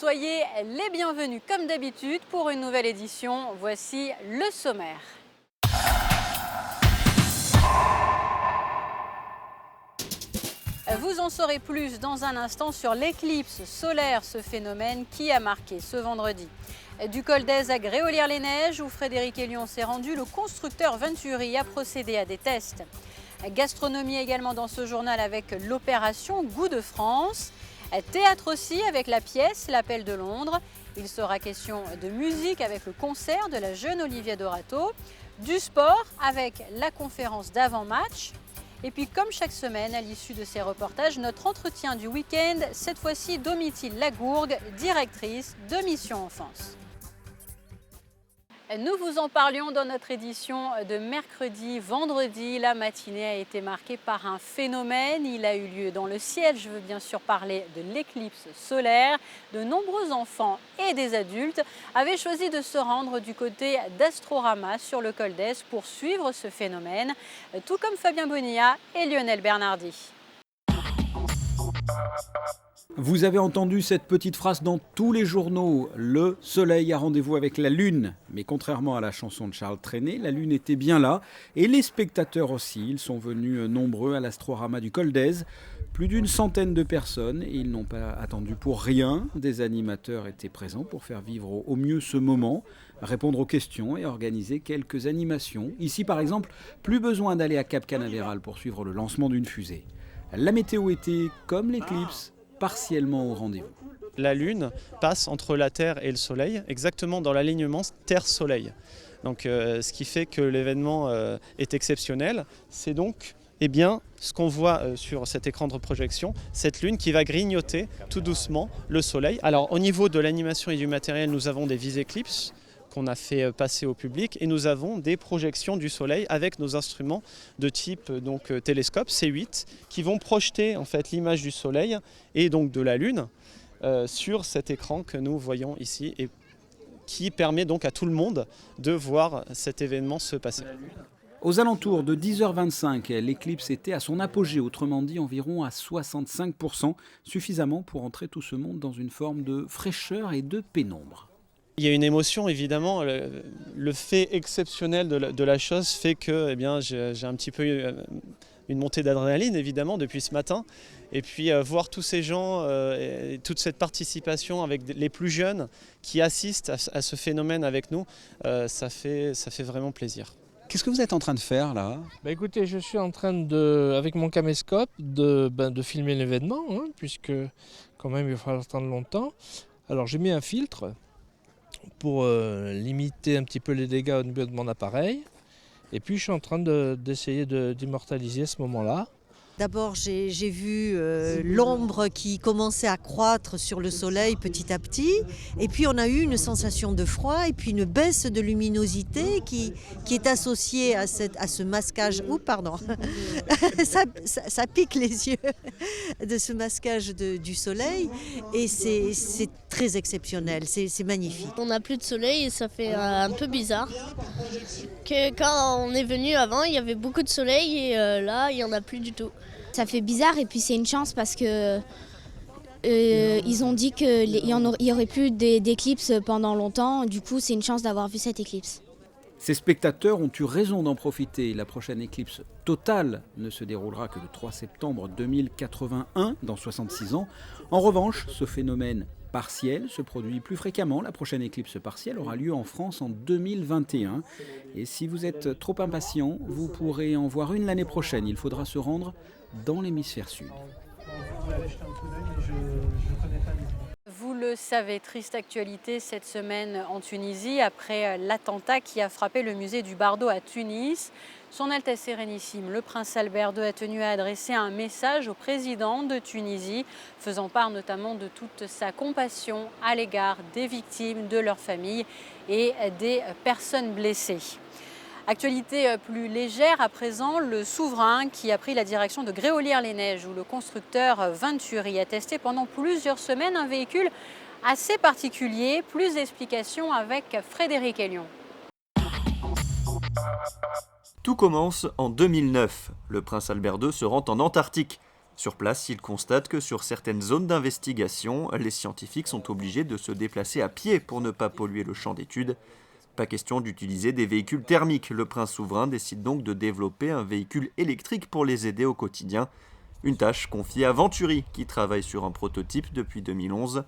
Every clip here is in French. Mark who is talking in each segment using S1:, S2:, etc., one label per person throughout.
S1: Soyez les bienvenus comme d'habitude pour une nouvelle édition. Voici le sommaire. Vous en saurez plus dans un instant sur l'éclipse solaire, ce phénomène qui a marqué ce vendredi. Du Col d'Èze à Gréolières-les-Neiges, où Frédéric Hélion s'est rendu, le constructeur Venturi a procédé à des tests. Gastronomie également dans ce journal avec l'opération Goût de France. Théâtre aussi avec la pièce L'Appel de Londres. Il sera question de musique avec le concert de la jeune Olivia Dorato. Du sport avec la conférence d'avant-match. Et puis comme chaque semaine, à l'issue de ces reportages, notre entretien du week-end, cette fois-ci Domitille Lagourgue, directrice de Mission Enfance. Nous vous en parlions dans notre édition de mercredi. Vendredi, la matinée a été marquée par un phénomène. Il a eu lieu dans le ciel. Je veux bien sûr parler de l'éclipse solaire. De nombreux enfants et des adultes avaient choisi de se rendre du côté d'Astrorama sur le Col d'Èze pour suivre ce phénomène, tout comme Fabien Bonilla et Lionel Bernardi.
S2: Vous avez entendu cette petite phrase dans tous les journaux. Le soleil a rendez-vous avec la lune. Mais contrairement à la chanson de Charles Trenet, la lune était bien là. Et les spectateurs aussi. Ils sont venus nombreux à l'Astrorama du Col d'Èze. Plus d'une centaine de personnes. Et ils n'ont pas attendu pour rien. Des animateurs étaient présents pour faire vivre au mieux ce moment, répondre aux questions et organiser quelques animations. Ici par exemple, plus besoin d'aller à Cap Canaveral pour suivre le lancement d'une fusée. La météo était, comme l'éclipse, partiellement au rendez-vous.
S3: La Lune passe entre la Terre et le Soleil, exactement dans l'alignement Terre-Soleil. Donc, ce qui fait que l'événement est exceptionnel. C'est donc ce qu'on voit sur cet écran de projection, cette Lune qui va grignoter tout doucement le Soleil. Alors, au niveau de l'animation et du matériel, nous avons des vis-éclipses qu'on a fait passer au public et nous avons des projections du soleil avec nos instruments de type télescope C8 qui vont projeter en fait l'image du soleil et donc de la lune sur cet écran que nous voyons ici et qui permet donc à tout le monde de voir cet événement se passer.
S2: Aux alentours de 10h25, l'éclipse était à son apogée, autrement dit environ à 65%, suffisamment pour entrer tout ce monde dans une forme de fraîcheur et de pénombre.
S3: Il y a une émotion évidemment, le fait exceptionnel de la chose fait que j'ai un petit peu une montée d'adrénaline évidemment depuis ce matin. Et puis voir tous ces gens, et toute cette participation avec les plus jeunes qui assistent à ce phénomène avec nous, ça fait vraiment plaisir.
S2: Qu'est-ce que vous êtes en train de faire là ?
S4: Écoutez, je suis en train avec mon caméscope de filmer l'événement, puisque quand même il va falloir attendre longtemps. Alors j'ai mis un filtre pour limiter un petit peu les dégâts au niveau de mon appareil. Et puis je suis en train d'essayer d'immortaliser ce moment-là.
S5: D'abord, j'ai vu l'ombre qui commençait à croître sur le soleil petit à petit. Et puis, on a eu une sensation de froid et puis une baisse de luminosité qui est associée à ce masquage. Ça pique les yeux de ce masquage du soleil. Et c'est très exceptionnel, c'est magnifique.
S6: On n'a plus de soleil et ça fait un peu bizarre. Que quand on est venu avant, il y avait beaucoup de soleil et là, il n'y en a plus du tout.
S7: Ça fait bizarre et puis c'est une chance parce que ils ont dit qu'il y aurait plus d'éclipse pendant longtemps. Du coup, c'est une chance d'avoir vu cette éclipse.
S2: Ces spectateurs ont eu raison d'en profiter. La prochaine éclipse totale ne se déroulera que le 3 septembre 2081, dans 66 ans. En revanche, ce phénomène partiel se produit plus fréquemment. La prochaine éclipse partielle aura lieu en France en 2021. Et si vous êtes trop impatient, vous pourrez en voir une l'année prochaine. Il faudra se rendre dans l'hémisphère sud.
S1: Vous le savez, triste actualité cette semaine en Tunisie après l'attentat qui a frappé le musée du Bardo à Tunis. Son Altesse Sérénissime, le prince Albert II, a tenu à adresser un message au président de Tunisie, faisant part notamment de toute sa compassion à l'égard des victimes, de leurs familles et des personnes blessées. Actualité plus légère à présent, le souverain qui a pris la direction de Gréolières-les-Neiges où le constructeur Venturi a testé pendant plusieurs semaines un véhicule assez particulier. Plus d'explications avec Frédéric Hélion.
S8: Tout commence en 2009. Le prince Albert II se rend en Antarctique. Sur place, ils constatent que sur certaines zones d'investigation, les scientifiques sont obligés de se déplacer à pied pour ne pas polluer le champ d'études. Pas question d'utiliser des véhicules thermiques. Le prince souverain décide donc de développer un véhicule électrique pour les aider au quotidien. Une tâche confiée à Venturi, qui travaille sur un prototype depuis 2011.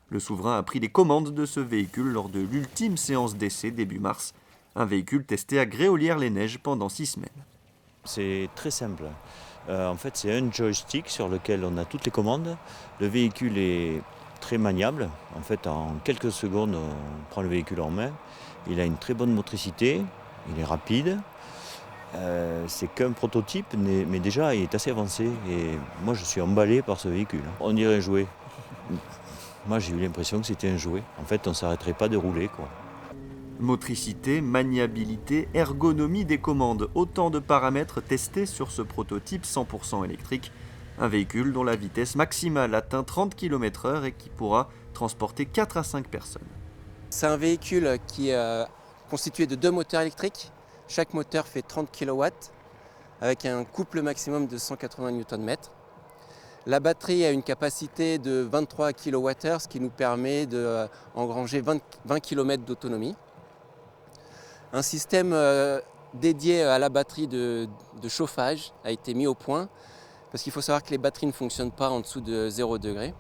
S8: Le souverain a pris les commandes de ce véhicule lors de l'ultime séance d'essai début mars. Un véhicule testé à Gréolières-les-Neiges pendant 6 semaines.
S9: C'est très simple. En fait, c'est un joystick sur lequel on a toutes les commandes. Le véhicule est très maniable. En fait, en quelques secondes, on prend le véhicule en main. Il a une très bonne motricité, il est rapide. C'est qu'un prototype, mais déjà, il est assez avancé. Et moi, je suis emballé par ce véhicule. On dirait un jouet. Moi, j'ai eu l'impression que c'était un jouet. En fait, on ne s'arrêterait pas de rouler, quoi.
S8: Motricité, maniabilité, ergonomie des commandes, autant de paramètres testés sur ce prototype 100% électrique. Un véhicule dont la vitesse maximale atteint 30 km/h et qui pourra transporter 4 à 5 personnes.
S10: C'est un véhicule qui est constitué de 2 moteurs électriques. Chaque moteur fait 30 kW avec un couple maximum de 180 Nm. La batterie a une capacité de 23 kWh, ce qui nous permet d'engranger 20 km d'autonomie. Un système dédié à la batterie de chauffage a été mis au point parce qu'il faut savoir que les batteries ne fonctionnent pas en dessous de 0 degré.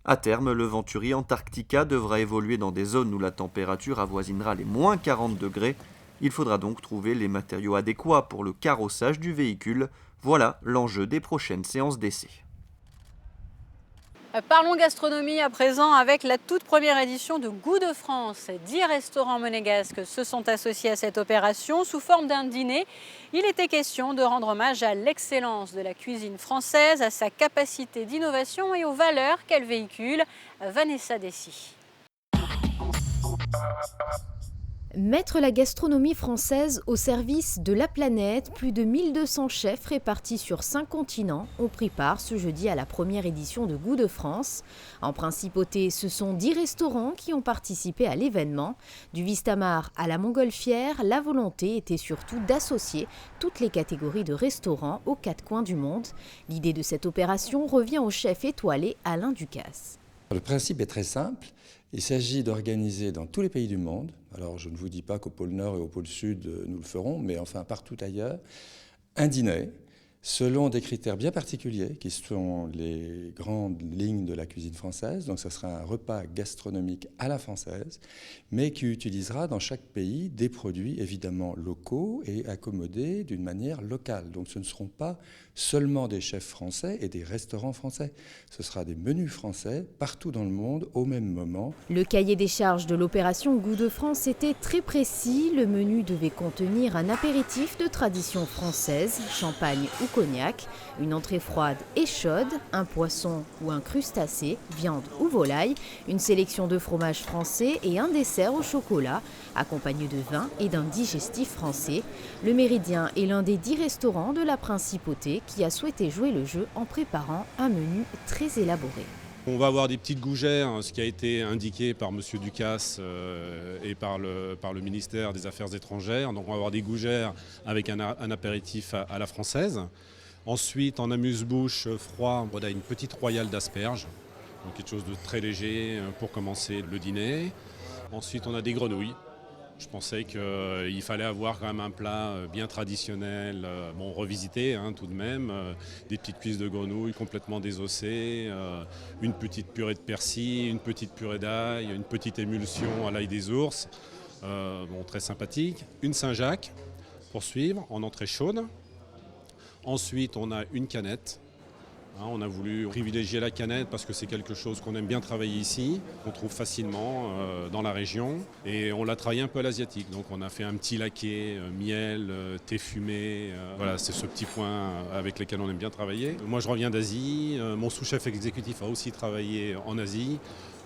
S8: À terme, le Venturi Antarctica devra évoluer dans des zones où la température avoisinera les moins 40 degrés. Il faudra donc trouver les matériaux adéquats pour le carrossage du véhicule. Voilà l'enjeu des prochaines séances d'essai.
S1: Parlons gastronomie à présent avec la toute première édition de Goût de France. 10 restaurants monégasques se sont associés à cette opération sous forme d'un dîner. Il était question de rendre hommage à l'excellence de la cuisine française, à sa capacité d'innovation et aux valeurs qu'elle véhicule. Vanessa Dessy.
S11: Mettre la gastronomie française au service de la planète, plus de 1200 chefs répartis sur 5 continents ont pris part ce jeudi à la première édition de Goût de France. En principauté, ce sont 10 restaurants qui ont participé à l'événement. Du Vistamar à la Montgolfière, la volonté était surtout d'associer toutes les catégories de restaurants aux 4 coins du monde. L'idée de cette opération revient au chef étoilé Alain Ducasse.
S12: Le principe est très simple. Il s'agit d'organiser dans tous les pays du monde, alors je ne vous dis pas qu'au pôle Nord et au pôle Sud nous le ferons, mais enfin partout ailleurs, un dîner selon des critères bien particuliers qui sont les grandes lignes de la cuisine française. Donc ça sera un repas gastronomique à la française, mais qui utilisera dans chaque pays des produits évidemment locaux et accommodés d'une manière locale. Donc ce ne seront pas seulement des chefs français et des restaurants français. Ce sera des menus français partout dans le monde au même moment.
S11: Le cahier des charges de l'opération Goût de France était très précis. Le menu devait contenir un apéritif de tradition française, champagne ou cognac, une entrée froide et chaude, un poisson ou un crustacé, viande ou volaille, une sélection de fromages français et un dessert au chocolat, accompagné de vin et d'un digestif français. Le Méridien est l'un des 10 restaurants de la Principauté qui a souhaité jouer le jeu en préparant un menu très élaboré.
S13: On va avoir des petites gougères, ce qui a été indiqué par M. Ducasse et par le ministère des Affaires étrangères. Donc on va avoir des gougères avec un apéritif à la française. Ensuite, en amuse-bouche froid, on a une petite royale d'asperges, donc quelque chose de très léger pour commencer le dîner. Ensuite, on a des grenouilles. Je pensais qu'il fallait avoir quand même un plat bien traditionnel, revisité tout de même, des petites cuisses de grenouille complètement désossées, une petite purée de persil, une petite purée d'ail, une petite émulsion à l'ail des ours, très sympathique. Une Saint-Jacques pour suivre en entrée chaude. Ensuite, on a une canette. On a voulu privilégier la canette parce que c'est quelque chose qu'on aime bien travailler ici, qu'on trouve facilement dans la région. Et on l'a travaillé un peu à l'asiatique. Donc on a fait un petit laqué, miel, thé fumé. Voilà, c'est ce petit point avec lequel on aime bien travailler. Moi je reviens d'Asie. Mon sous-chef exécutif a aussi travaillé en Asie.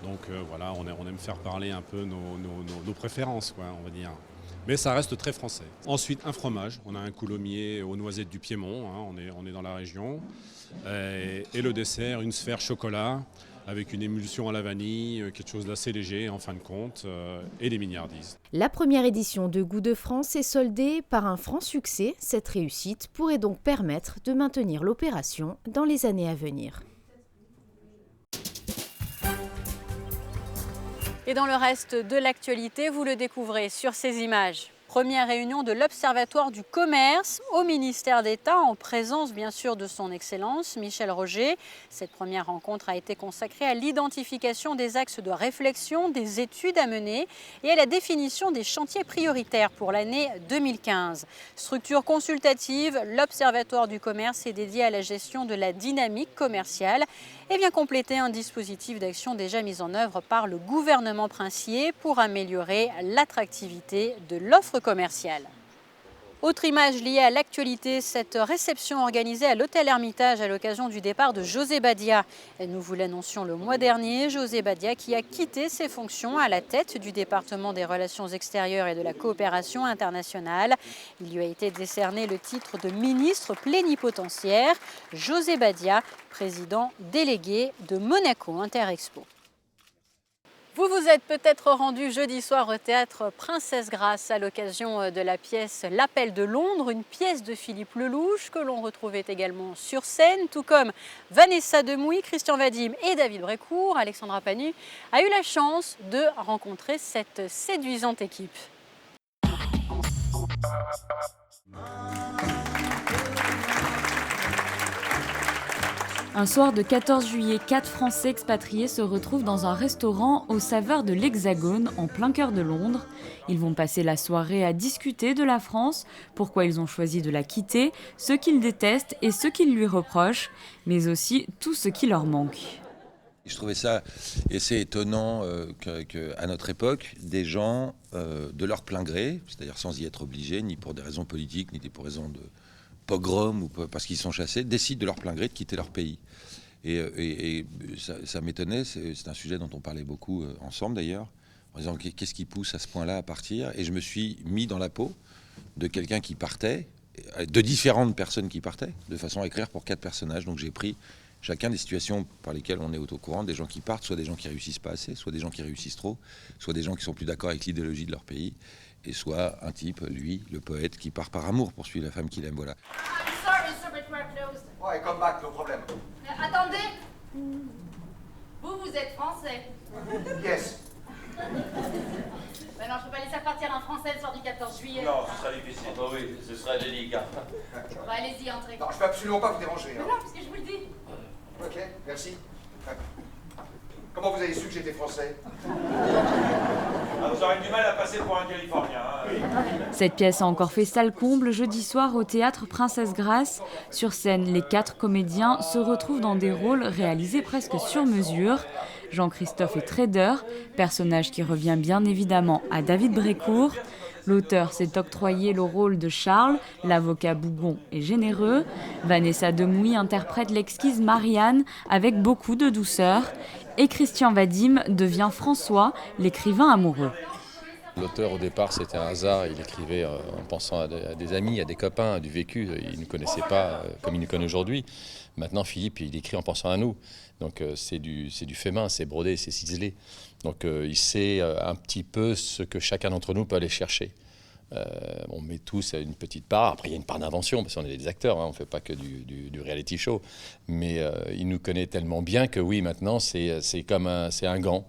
S13: Donc voilà, on aime faire parler un peu nos préférences, quoi, on va dire. Mais ça reste très français. Ensuite, un fromage. On a un coulommiers aux noisettes du Piémont. On est dans la région. Et le dessert, une sphère chocolat avec une émulsion à la vanille, quelque chose d'assez léger en fin de compte, et des mignardises.
S11: La première édition de Goût de France est soldée par un franc succès. Cette réussite pourrait donc permettre de maintenir l'opération dans les années à venir.
S1: Et dans le reste de l'actualité, vous le découvrez sur ces images. Première réunion de l'Observatoire du commerce au ministère d'État, en présence bien sûr de son Excellence Michel Roger. Cette première rencontre a été consacrée à l'identification des axes de réflexion, des études à mener et à la définition des chantiers prioritaires pour l'année 2015. Structure consultative, l'Observatoire du commerce est dédié à la gestion de la dynamique commerciale et vient compléter un dispositif d'action déjà mis en œuvre par le gouvernement princier pour améliorer l'attractivité de l'offre commerciale. Autre image liée à l'actualité, cette réception organisée à l'hôtel Hermitage à l'occasion du départ de José Badia. Nous vous l'annoncions le mois dernier, José Badia qui a quitté ses fonctions à la tête du département des relations extérieures et de la coopération internationale. Il lui a été décerné le titre de ministre plénipotentiaire. José Badia, président délégué de Monaco Interexpo. Vous vous êtes peut-être rendu jeudi soir au théâtre Princesse Grace à l'occasion de la pièce L'Appel de Londres, une pièce de Philippe Lelouch que l'on retrouvait également sur scène, tout comme Vanessa Demouy, Christian Vadim et David Brécourt. Alexandra Panu a eu la chance de rencontrer cette séduisante équipe.
S14: Un soir de 14 juillet, 4 Français expatriés se retrouvent dans un restaurant aux saveurs de l'Hexagone, en plein cœur de Londres. Ils vont passer la soirée à discuter de la France, pourquoi ils ont choisi de la quitter, ce qu'ils détestent et ce qu'ils lui reprochent, mais aussi tout ce qui leur manque.
S15: Je trouvais ça assez étonnant qu'à notre époque, des gens, de leur plein gré, c'est-à-dire sans y être obligés, ni pour des raisons politiques, ni pour des raisons de pogrom ou parce qu'ils sont chassés, décident de leur plein gré de quitter leur pays. Et ça m'étonnait, c'est un sujet dont on parlait beaucoup ensemble d'ailleurs, en disant qu'est-ce qui pousse à ce point-là à partir. Et je me suis mis dans la peau de quelqu'un qui partait, de différentes personnes qui partaient, de façon à écrire pour 4 personnages. Donc j'ai pris chacun des situations par lesquelles on est au courant, des gens qui partent, soit des gens qui réussissent pas assez, soit des gens qui réussissent trop, soit des gens qui sont plus d'accord avec l'idéologie de leur pays, et soit un type, lui, le poète, qui part par amour pour suivre la femme qu'il aime, voilà.
S16: Sorry, sir, but we're closed.
S17: Ouais, come back, no problème.
S16: Attendez. Vous êtes français.
S17: Yes.
S16: Ben non, je peux pas laisser partir un français le soir du 14 juillet.
S18: Non, ce serait difficile. Oh oui, ce serait délicat.
S16: Bah allez-y, entrez.
S17: Non, je peux absolument pas vous déranger.
S16: Mais
S17: hein.
S16: non, puisque je vous le dis.
S17: Ok, merci. Comment vous avez su que j'étais français?
S18: Vous aurez du mal à passer pour un Californien. Hein.
S14: Cette pièce a encore fait salle comble jeudi soir au théâtre Princesse Grace. Sur scène, les 4 comédiens se retrouvent dans des rôles réalisés presque sur mesure. Jean-Christophe est trader, personnage qui revient bien évidemment à David Brécourt. L'auteur s'est octroyé le rôle de Charles, l'avocat bougon et généreux. Vanessa Demouy interprète l'exquise Marianne avec beaucoup de douceur. Et Christian Vadim devient François, l'écrivain amoureux.
S19: L'auteur, au départ, c'était un hasard. Il écrivait en pensant à des amis, à des copains, à du vécu. Il ne connaissait pas comme il nous connaît aujourd'hui. Maintenant, Philippe, il écrit en pensant à nous. Donc, c'est du fait main, c'est brodé, c'est ciselé. Donc, il sait un petit peu ce que chacun d'entre nous peut aller chercher. On met tous une petite part. Après, il y a une part d'invention, parce qu'on est des acteurs, hein, on ne fait pas que du reality show. Mais il nous connaît tellement bien que oui, maintenant, c'est un gant.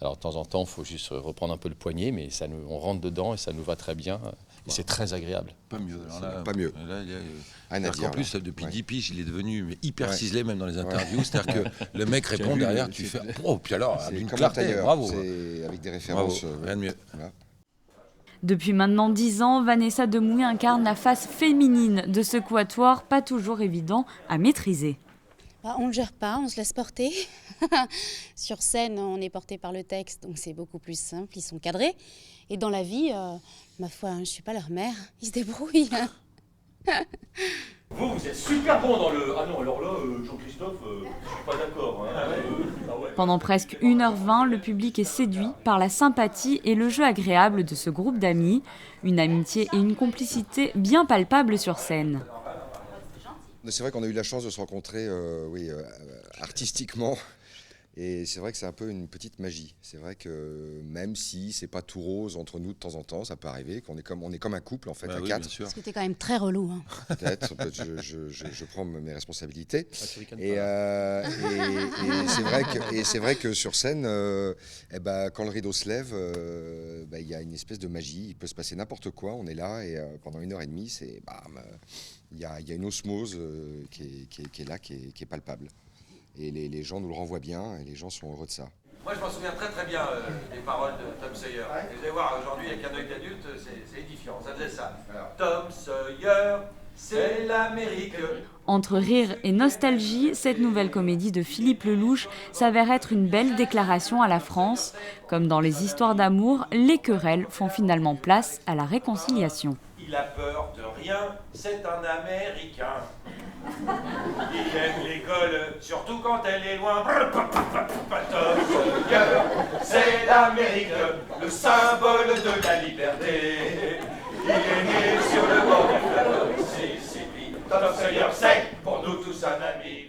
S19: Alors, de temps en temps, il faut juste reprendre un peu le poignet, mais on rentre dedans et ça nous va très bien. Et c'est très agréable.
S15: Pas mieux. Alors là,
S17: pas mieux.
S15: Là,
S17: Rien à dire,
S15: en plus, depuis 10 piges, il est devenu hyper
S17: Ouais.
S15: ciselé, même dans les interviews. C'est-à-dire que le mec répond derrière, tu fais « Oh, puis alors,
S17: C'est
S15: une
S17: comme
S15: clarté,
S17: ailleurs,
S15: bravo !»
S17: c'est avec des références.
S15: Bravo, rien de mieux.
S17: Voilà.
S14: Depuis maintenant 10 ans, Vanessa Demouy incarne la face féminine de ce quatuor, pas toujours évident à maîtriser.
S20: On ne gère pas, on se laisse porter. Sur scène, on est porté par le texte, donc c'est beaucoup plus simple, ils sont cadrés. Et dans la vie, ma foi, je ne suis pas leur mère, ils se débrouillent.
S18: Vous êtes super bon dans le... Ah non, alors là, Jean-Christophe, je suis pas d'accord. Hein. Ouais.
S14: Pendant presque 1h20, le public est séduit par la sympathie et le jeu agréable de ce groupe d'amis. Une amitié et une complicité bien palpables sur scène.
S17: C'est vrai qu'on a eu la chance de se rencontrer artistiquement Et c'est vrai que c'est un peu une petite magie. C'est vrai que même si c'est pas tout rose entre nous de temps en temps, ça peut arriver qu'on est comme un couple en fait, à 4.
S20: Parce que t'es quand même très relou. Hein.
S17: Peut-être, je prends mes responsabilités. Et c'est vrai que sur scène, quand le rideau se lève, il y a une espèce de magie. Il peut se passer n'importe quoi. On est là et pendant 1h30, c'est bam. Il y a une osmose qui est là, qui est palpable. Et les gens nous le renvoient bien et les gens sont heureux de ça.
S18: Moi, je m'en souviens très très bien des paroles de Tom Sawyer. Et vous allez voir, aujourd'hui, avec un œil d'adulte, c'est édifiant. Ça faisait ça. Tom Sawyer, c'est l'Amérique.
S14: Entre rire et nostalgie, cette nouvelle comédie de Philippe Lelouch s'avère être une belle déclaration à la France. Comme dans les histoires d'amour, les querelles font finalement place à la réconciliation.
S18: Il a peur de rien, c'est un Américain. Il aime l'école, surtout quand elle est loin. Tom Sawyer, c'est l'Amérique, le symbole de la liberté. Il est né sur le bord du fleuve Mississippi. Tom Sawyer, c'est pour nous tous un ami.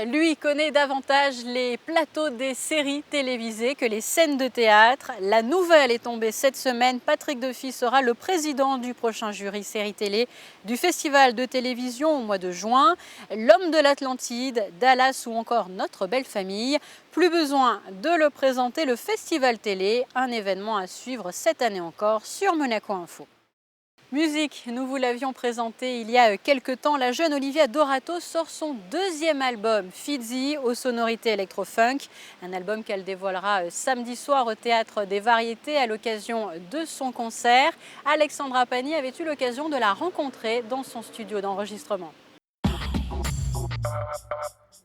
S1: Lui connaît davantage les plateaux des séries télévisées que les scènes de théâtre. La nouvelle est tombée cette semaine. Patrick Defy sera le président du prochain jury série télé du festival de télévision au mois de juin. L'homme de l'Atlantide, Dallas ou encore Notre belle famille. Plus besoin de le présenter, le festival télé, un événement à suivre cette année encore sur Monaco Info. Musique, nous vous l'avions présenté il y a quelques temps, la jeune Olivia Dorato sort son deuxième album, Fizzy, aux sonorités électro-funk. Un album qu'elle dévoilera samedi soir au Théâtre des Variétés à l'occasion de son concert. Alexandra Pani avait eu l'occasion de la rencontrer dans son studio d'enregistrement.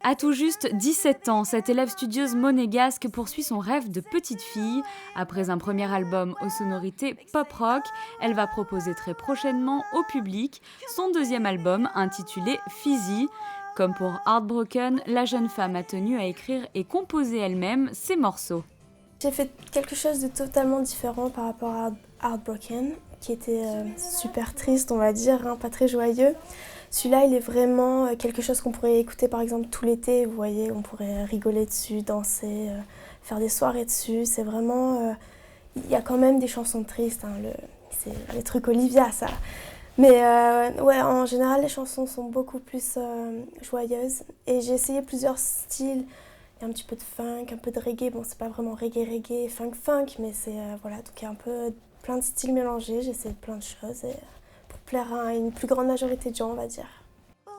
S14: À tout juste 17 ans, cette élève studieuse monégasque poursuit son rêve de petite fille. Après un premier album aux sonorités pop-rock, elle va proposer très prochainement au public son deuxième album intitulé Fizzy. Comme pour Heartbroken, la jeune femme a tenu à écrire et composer elle-même ses morceaux.
S21: J'ai fait quelque chose de totalement différent par rapport à Heartbroken, qui était super triste, on va dire, pas très joyeux. Celui-là, il est vraiment quelque chose qu'on pourrait écouter par exemple tout l'été, vous voyez, on pourrait rigoler dessus, danser, faire des soirées dessus. C'est vraiment... il y a quand même des chansons tristes, c'est les trucs Olivia, ça. Mais en général, les chansons sont beaucoup plus joyeuses. Et j'ai essayé plusieurs styles. Il y a un petit peu de funk, un peu de reggae. Bon, c'est pas vraiment reggae, funk, mais c'est... voilà, donc il y a un peu plein de styles mélangés. J'ai essayé plein de choses pour plaire à une plus grande majorité de gens, on va dire.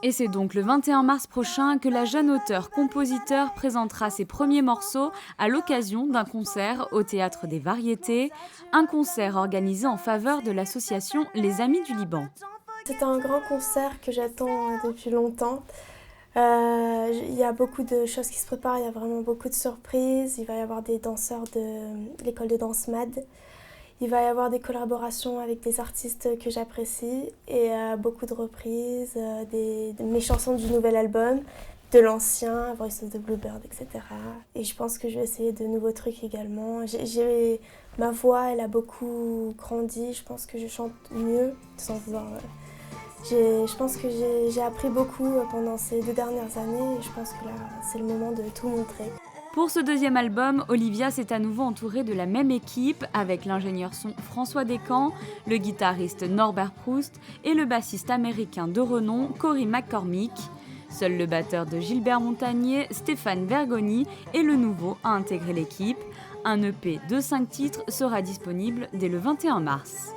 S14: Et c'est donc le 21 mars prochain que la jeune auteure-compositeur présentera ses premiers morceaux à l'occasion d'un concert au Théâtre des Variétés, un concert organisé en faveur de l'association Les Amis du Liban.
S21: C'est un grand concert que j'attends depuis longtemps. Il y a beaucoup de choses qui se préparent, il y a vraiment beaucoup de surprises. Il va y avoir des danseurs de l'école de danse MAD. Il va y avoir des collaborations avec des artistes que j'apprécie et beaucoup de reprises, de mes chansons du nouvel album, de l'ancien, Voice of the Bluebird, etc. Et je pense que je vais essayer de nouveaux trucs également. Ma voix, elle a beaucoup grandi, je pense que je chante mieux, sans vouloir... Je pense que j'ai appris beaucoup pendant ces 2 dernières années et je pense que là, c'est le moment de tout montrer.
S14: Pour ce deuxième album, Olivia s'est à nouveau entourée de la même équipe avec l'ingénieur son François Descamps, le guitariste Norbert Proust et le bassiste américain de renom Cory McCormick. Seul le batteur de Gilbert Montagnier, Stéphane Bergoni, est le nouveau à intégrer l'équipe. Un EP de 5 titres sera disponible dès le 21 mars.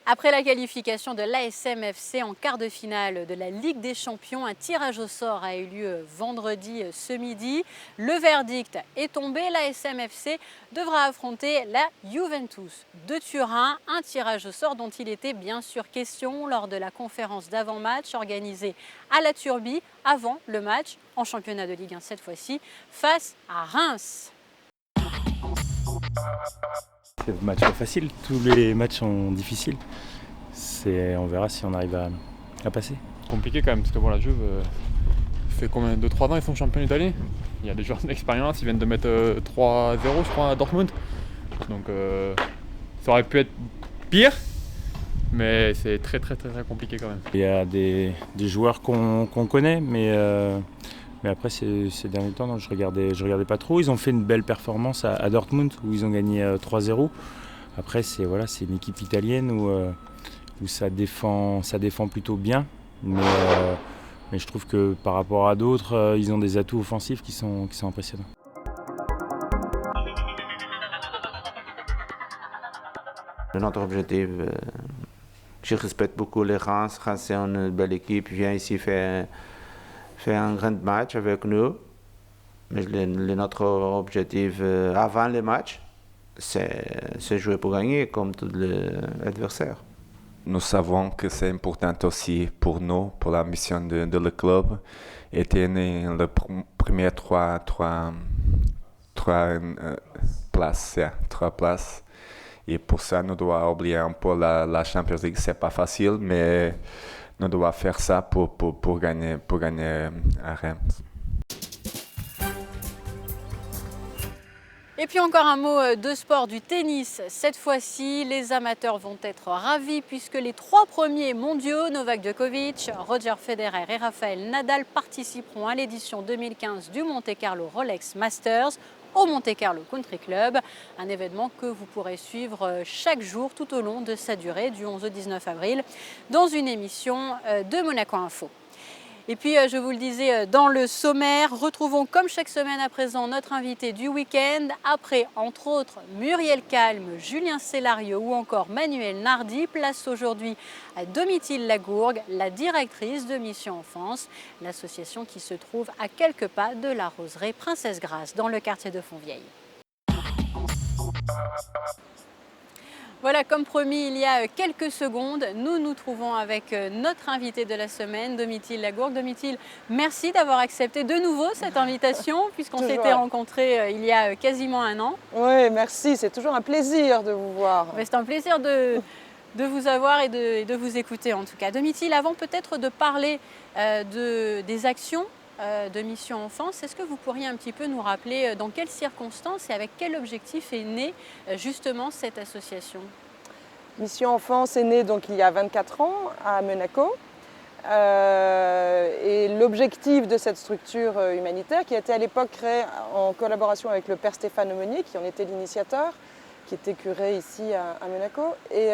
S1: Après la qualification de l'ASM FC en quart de finale de la Ligue des Champions, un tirage au sort a eu lieu vendredi ce midi. Le verdict est tombé, l'ASM FC devra affronter la Juventus de Turin, un tirage au sort dont il était bien sûr question lors de la conférence d'avant-match organisée à la Turbie avant le match en championnat de Ligue 1 cette fois-ci face à Reims.
S22: C'est un match pas facile, tous les matchs sont difficiles. On verra si on arrive à passer.
S23: Compliqué quand même, parce que bon, la Juve fait combien 2-3 ans ils sont champions d'Italie. Il y a des joueurs d'expérience, ils viennent de mettre 3-0 je crois à Dortmund. Donc ça aurait pu être pire, mais c'est très compliqué quand même.
S22: Il y a des joueurs qu'on connaît, mais Mais après, ces derniers temps, non, je regardais pas trop. Ils ont fait une belle performance à Dortmund, où ils ont gagné 3-0. Après, c'est une équipe italienne où ça défend plutôt bien. Mais je trouve que par rapport à d'autres, ils ont des atouts offensifs qui sont impressionnants.
S3: Notre objectif, je respecte beaucoup les Reims. Reims, c'est une belle équipe, vient ici faire un grand match avec nous. Mais notre objectif avant le match, c'est jouer pour gagner comme tous les adversaires.
S4: Nous savons que c'est important aussi pour nous, pour la mission de le club, était les premières trois places. Et pour ça, nous devons oublier un peu la Champions League. C'est pas facile, mais nous devons faire ça pour gagner à Reims.
S1: Et puis encore un mot de sport, du tennis. Cette fois-ci, les amateurs vont être ravis puisque les 3 premiers mondiaux, Novak Djokovic, Roger Federer et Rafael Nadal, participeront à l'édition 2015 du Monte-Carlo Rolex Masters au Monte-Carlo Country Club, un événement que vous pourrez suivre chaque jour tout au long de sa durée, du 11 au 19 avril, dans une émission de Monaco Info. Et puis, je vous le disais dans le sommaire, retrouvons comme chaque semaine à présent notre invité du week-end. Après, entre autres, Muriel Calme, Julien Cellario ou encore Manuel Nardi, place aujourd'hui à Domitille Lagourgue, la directrice de Mission Enfance, l'association qui se trouve à quelques pas de la roseraie Princesse Grace, dans le quartier de Fontvieille. Voilà, comme promis, il y a quelques secondes, nous nous trouvons avec notre invité de la semaine, Domitille Lagourgue. Domitille, merci d'avoir accepté de nouveau cette invitation, puisqu'on s'était rencontrés il y a quasiment un an.
S5: Oui, merci, c'est toujours un plaisir de vous voir.
S1: C'est un plaisir de vous avoir et de vous écouter en tout cas. Domitille, avant peut-être de parler des actions de Mission Enfance, est-ce que vous pourriez un petit peu nous rappeler dans quelles circonstances et avec quel objectif est née justement cette association?
S5: Mission Enfance est née donc il y a 24 ans à Monaco et l'objectif de cette structure humanitaire qui a été à l'époque créée en collaboration avec le père Stéphane Aumonier qui en était l'initiateur, qui était curé ici à Monaco, et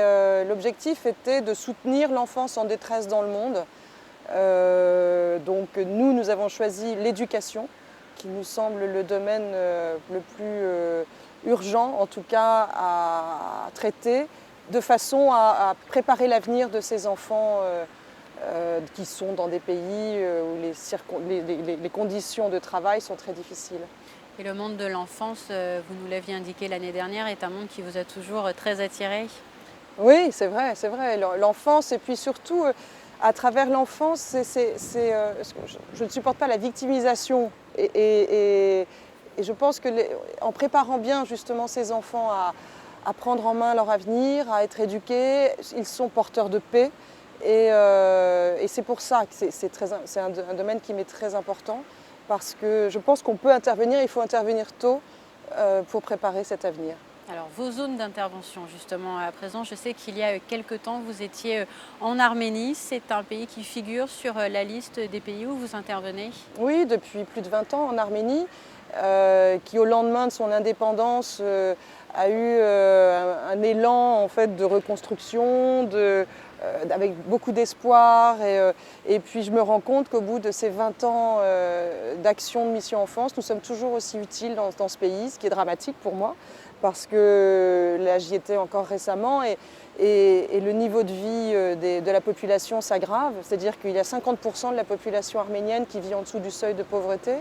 S5: l'objectif était de soutenir l'enfance en détresse dans le monde. Donc nous avons choisi l'éducation, qui nous semble le domaine le plus urgent, en tout cas à traiter, de façon à préparer l'avenir de ces enfants qui sont dans des pays où les conditions de travail sont très difficiles.
S1: Et le monde de l'enfance, vous nous l'aviez indiqué l'année dernière, est un monde qui vous a toujours très attiré?
S5: Oui, c'est vrai. L'enfance, et puis surtout, à travers l'enfance, je ne supporte pas la victimisation. Et je pense qu'en préparant bien justement ces enfants à prendre en main leur avenir, à être éduqués, ils sont porteurs de paix. Et c'est pour ça que c'est un domaine qui m'est très important. Parce que je pense qu'on peut intervenir, il faut intervenir tôt pour préparer cet avenir.
S1: Alors vos zones d'intervention justement à présent, je sais qu'il y a quelques temps vous étiez en Arménie, c'est un pays qui figure sur la liste des pays où vous intervenez?
S5: Oui, depuis plus de 20 ans en Arménie, qui au lendemain de son indépendance a eu un élan en fait, de reconstruction, avec beaucoup d'espoir et puis je me rends compte qu'au bout de ces 20 ans d'action de Mission Enfance, nous sommes toujours aussi utiles dans ce pays, ce qui est dramatique pour moi parce que là j'y étais encore récemment et le niveau de vie de la population s'aggrave, c'est-à-dire qu'il y a 50% de la population arménienne qui vit en dessous du seuil de pauvreté.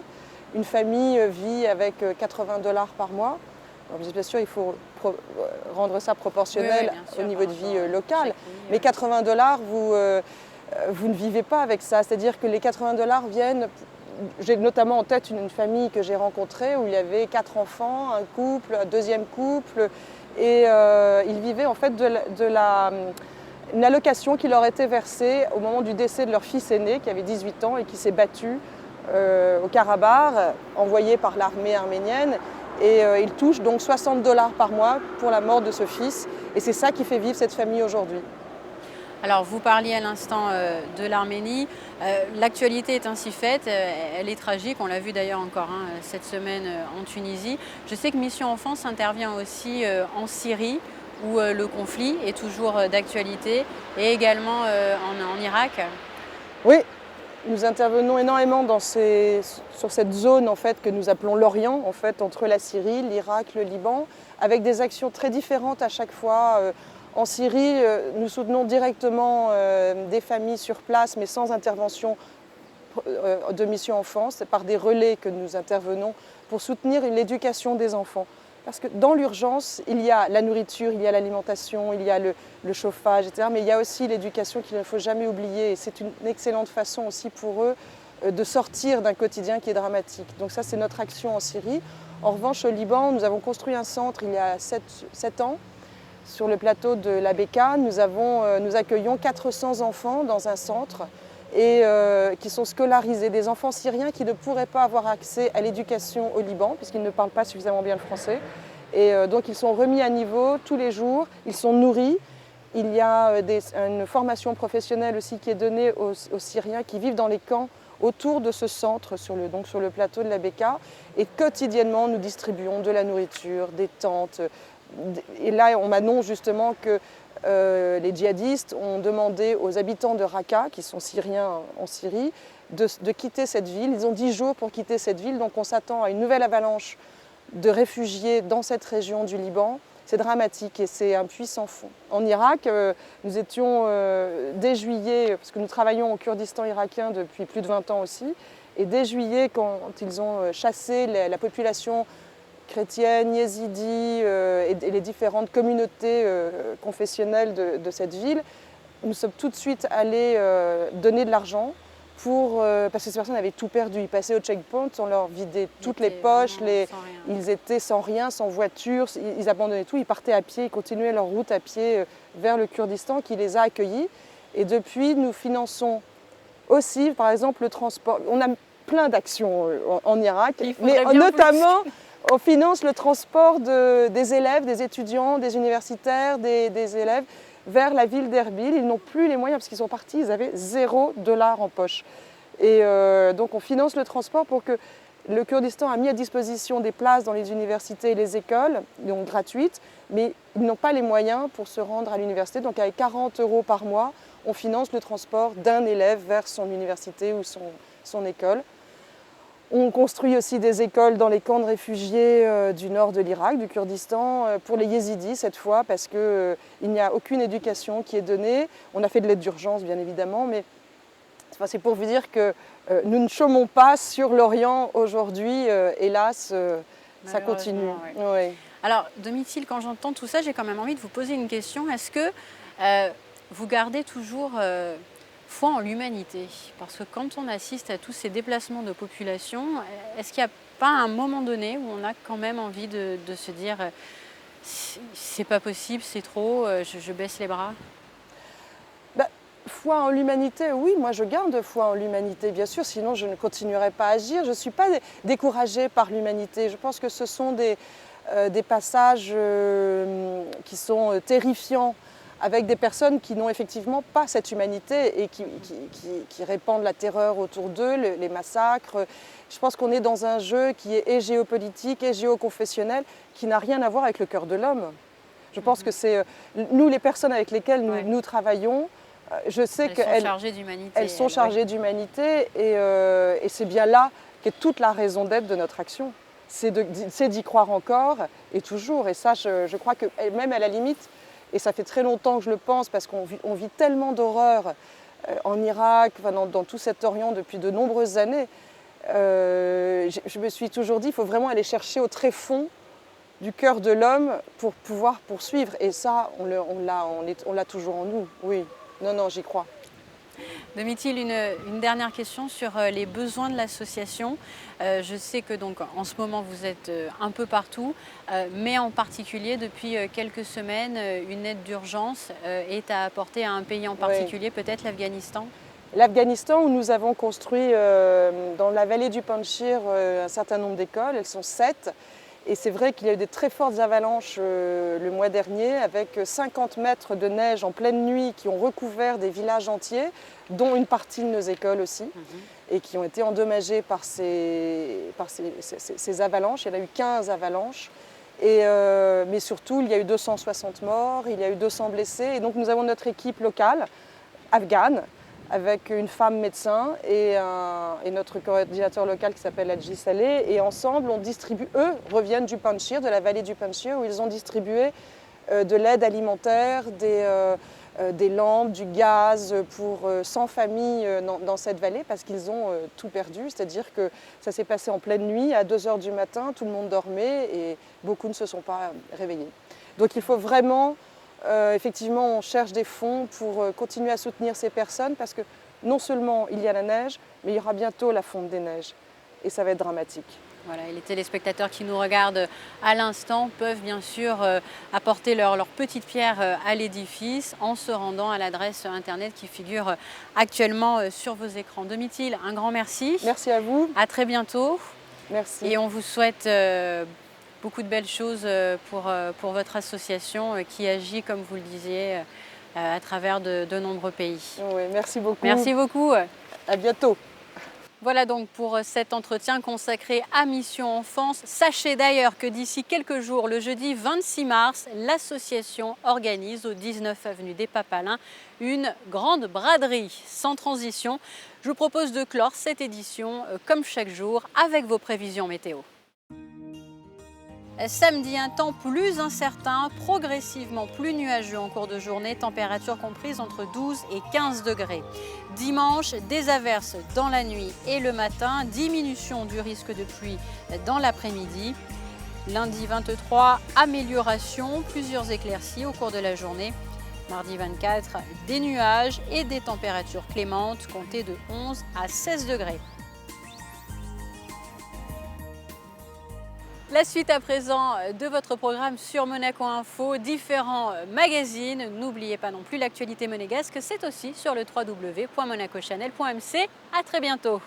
S5: Une famille vit avec $80 par mois. Alors, bien sûr, il faut rendre ça proportionnel au niveau de vie local. Mais $80, vous ne vivez pas avec ça. C'est-à-dire que les $80 viennent... J'ai notamment en tête une famille que j'ai rencontrée où il y avait 4 enfants, un couple, un deuxième couple. Et ils vivaient en fait une allocation qui leur était versée au moment du décès de leur fils aîné qui avait 18 ans et qui s'est battu au Karabakh, envoyé par l'armée arménienne. Et il touche donc $60 par mois pour la mort de ce fils. Et c'est ça qui fait vivre cette famille aujourd'hui.
S1: Alors vous parliez à l'instant de l'Arménie. L'actualité est ainsi faite, elle est tragique, on l'a vu d'ailleurs encore cette semaine en Tunisie. Je sais que Mission Enfance intervient aussi en Syrie, où le conflit est toujours d'actualité, et également en Irak.
S5: Oui, nous intervenons énormément sur cette zone en fait, que nous appelons l'Orient, en fait, entre la Syrie, l'Irak, le Liban, avec des actions très différentes à chaque fois. En Syrie, nous soutenons directement des familles sur place, mais sans intervention de Mission Enfance. C'est par des relais que nous intervenons pour soutenir l'éducation des enfants. Parce que dans l'urgence, il y a la nourriture, il y a l'alimentation, il y a le chauffage, etc. Mais il y a aussi l'éducation qu'il ne faut jamais oublier. Et c'est une excellente façon aussi pour eux de sortir d'un quotidien qui est dramatique. Donc ça, c'est notre action en Syrie. En revanche, au Liban, nous avons construit un centre il y a 7 ans sur le plateau de la Beka. Nous accueillons 400 enfants dans un centre et qui sont scolarisés, des enfants syriens qui ne pourraient pas avoir accès à l'éducation au Liban puisqu'ils ne parlent pas suffisamment bien le français. Et donc ils sont remis à niveau tous les jours, ils sont nourris. Il y a une formation professionnelle aussi qui est donnée aux Syriens qui vivent dans les camps autour de ce centre, sur le plateau de la Beka. Et quotidiennement, nous distribuons de la nourriture, des tentes. Et là, on m'annonce justement que les djihadistes ont demandé aux habitants de Raqqa, qui sont syriens en Syrie, de quitter cette ville. Ils ont 10 jours pour quitter cette ville, donc on s'attend à une nouvelle avalanche de réfugiés dans cette région du Liban. C'est dramatique et c'est un puissant fond. En Irak, nous étions dès juillet, parce que nous travaillons au Kurdistan irakien depuis plus de 20 ans aussi, et dès juillet, quand ils ont chassé la population chrétienne, yézidi et les différentes communautés confessionnelles de cette ville, nous sommes tout de suite allés donner de l'argent parce que ces personnes avaient tout perdu. Ils passaient au checkpoint, on leur vidait toutes les poches, ils étaient sans rien, sans voiture, ils abandonnaient tout, ils partaient à pied, ils continuaient leur route à pied vers le Kurdistan qui les a accueillis. Et depuis, nous finançons aussi, par exemple, le transport. On a plein d'actions en Irak, mais notamment, on finance le transport des élèves, des étudiants, des universitaires, des élèves vers la ville d'Erbil. Ils n'ont plus les moyens parce qu'ils sont partis, ils avaient $0 en poche. Et donc on finance le transport pour que le Kurdistan a mis à disposition des places dans les universités et les écoles, donc gratuites, mais ils n'ont pas les moyens pour se rendre à l'université. Donc avec 40 € par mois, on finance le transport d'un élève vers son université ou son école. On construit aussi des écoles dans les camps de réfugiés du nord de l'Irak, du Kurdistan, pour les yézidis cette fois, parce qu'il n'y a aucune éducation qui est donnée. On a fait de l'aide d'urgence, bien évidemment, mais c'est pour vous dire que nous ne chômons pas sur l'Orient aujourd'hui. Hélas, ça continue.
S1: Oui. Ouais. Alors, Domitille, quand j'entends tout ça, j'ai quand même envie de vous poser une question. Est-ce que vous gardez toujours foi en l'humanité? Parce que quand on assiste à tous ces déplacements de population, est-ce qu'il n'y a pas un moment donné où on a quand même envie de se dire c'est pas possible, c'est trop, je baisse les bras?
S5: Foi en l'humanité, oui, moi je garde foi en l'humanité, bien sûr, sinon je ne continuerai pas à agir. Je ne suis pas découragée par l'humanité. Je pense que ce sont des passages qui sont terrifiants, avec des personnes qui n'ont effectivement pas cette humanité et qui répandent la terreur autour d'eux, les massacres. Je pense qu'on est dans un jeu qui est et géopolitique et géoconfessionnel, qui n'a rien à voir avec le cœur de l'homme. Je pense que c'est nous, les personnes avec lesquelles nous travaillons, je sais qu'elles sont chargées d'humanité et c'est bien là qu'est toute la raison d'être de notre action. C'est d'y croire encore et toujours. Et ça, je crois que même à la limite, et ça fait très longtemps que je le pense parce qu'on vit tellement d'horreurs en Irak, dans tout cet Orient depuis de nombreuses années, je me suis toujours dit qu'il faut vraiment aller chercher au tréfonds du cœur de l'homme pour pouvoir poursuivre. Et ça, on l'a toujours en nous, oui. Non, j'y crois.
S1: Domitille, une dernière question sur les besoins de l'association. Je sais que donc en ce moment vous êtes un peu partout, mais en particulier depuis quelques semaines, une aide d'urgence est à apporter à un pays en particulier, peut-être l'Afghanistan.
S5: L'Afghanistan, où nous avons construit dans la vallée du Panjshir un certain nombre d'écoles, elles sont 7. Et c'est vrai qu'il y a eu des très fortes avalanches le mois dernier, avec 50 mètres de neige en pleine nuit qui ont recouvert des villages entiers, dont une partie de nos écoles aussi, et qui ont été endommagés par ces avalanches. Il y en a eu 15 avalanches. Mais surtout, il y a eu 260 morts, il y a eu 200 blessés. Et donc nous avons notre équipe locale, afghane, avec une femme médecin et notre coordinateur local qui s'appelle Adji Saleh. Et ensemble, on distribue, eux reviennent du Panjshir, de la vallée du Panjshir, où ils ont distribué de l'aide alimentaire, des lampes, du gaz pour 100 familles dans cette vallée parce qu'ils ont tout perdu. C'est-à-dire que ça s'est passé en pleine nuit, à 2 h du matin, tout le monde dormait et beaucoup ne se sont pas réveillés. Donc il faut vraiment... effectivement, on cherche des fonds pour continuer à soutenir ces personnes parce que non seulement il y a la neige, mais il y aura bientôt la fonte des neiges et ça va être dramatique.
S1: Voilà, et les téléspectateurs qui nous regardent à l'instant peuvent bien sûr apporter leur petite pierre à l'édifice en se rendant à l'adresse internet qui figure actuellement sur vos écrans. Domitille, un grand merci.
S5: Merci à vous.
S1: À très bientôt.
S5: Merci.
S1: Et on vous souhaite beaucoup de belles choses pour votre association qui agit, comme vous le disiez, à travers de nombreux pays.
S5: Oui, merci beaucoup.
S1: Merci beaucoup.
S5: À bientôt.
S1: Voilà donc pour cet entretien consacré à Mission Enfance. Sachez d'ailleurs que d'ici quelques jours, le jeudi 26 mars, l'association organise au 19 avenue des Papalins une grande braderie. Sans transition, je vous propose de clore cette édition comme chaque jour avec vos prévisions météo. Samedi, un temps plus incertain, progressivement plus nuageux en cours de journée, température comprise entre 12 et 15 degrés. Dimanche, des averses dans la nuit et le matin, diminution du risque de pluie dans l'après-midi. Lundi 23, amélioration, plusieurs éclaircies au cours de la journée. Mardi 24, des nuages et des températures clémentes, comptées de 11 à 16 degrés. La suite à présent de votre programme sur Monaco Info, différents magazines. N'oubliez pas non plus l'actualité monégasque, c'est aussi sur le www.monacochannel.mc. À très bientôt.